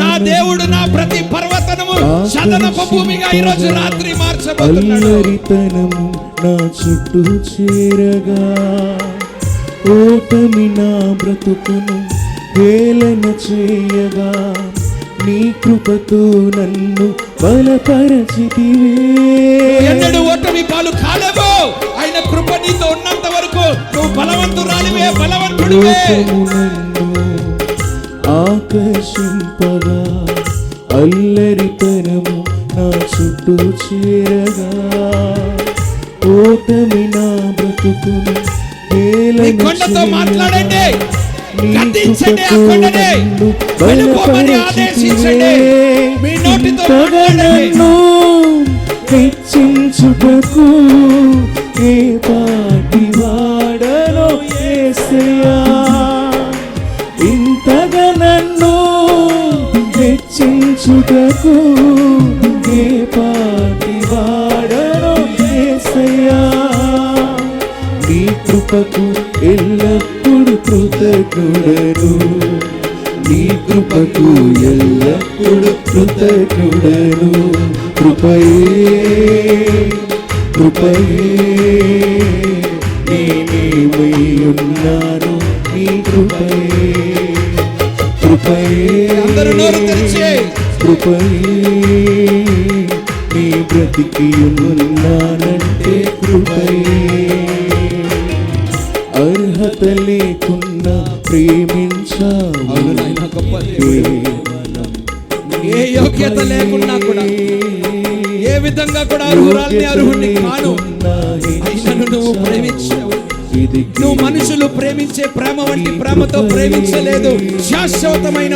నా దేవుడు నా ప్రతి పర్వతనము సదనపు భూమిగా ఈ రోజు రాత్రి మార్చబోతున్నాడు. అల్లరితనము నా చుట్టూ చేరగా, ఓటమి నా బ్రతుకును వేలన చేయగా, నీ కృపతో నన్ను బలపరచితివే. ఎన్నడూ ఓటమి పాలు కాలేవు. ఆయన కృప నీతో ఉన్నంత వరకు నువ్వు బలవంతురాలివే, బలవంతుడివే. నన్ను ఆకర్షింపగా, అల్లరితనము నా చుట్టూ చేరగా, ఓటమి నా బ్రతుకును కొండతో మాట్లాడండి, గద్దించండి, ఆ కొండని వెళ్ళిపోమని ఆదేశించండి. మీ నోటితో మాట్లాడండి. హెచ్చించుటకు ఏ పాటి వాడలో యేసయ్యా, ఇంతగా నన్ను హెచ్చించుటకు ఏ పాటి వాడలో యేసయ్యా, నీ కృపకు ఎల్లప్పుడు కృతజ్ఞుడను, నీ కృపకు ఎల్లప్పుడు కృతజ్ఞుడను. కృపయే కృపయే నేనేమై ఉన్నాను, నీ కృపయే కృపయే. అందరూ నోరు తెరిచి కృపయే నీ బ్రతికి ఉన్నానంటే కృపయే. అర్హత లేకున్నా ప్రేమించావు, ఏ యోగ్యత లేకున్నా కూడా, ఏ విధంగా కూడా అర్హురాల్ని అర్హుడిని కాను, అయినను నువ్వు ప్రేమించావు. నువ్వు మనుషులు ప్రేమించే ప్రేమ వంటి ప్రేమతో ప్రేమించలేదు. శాశ్వతమైన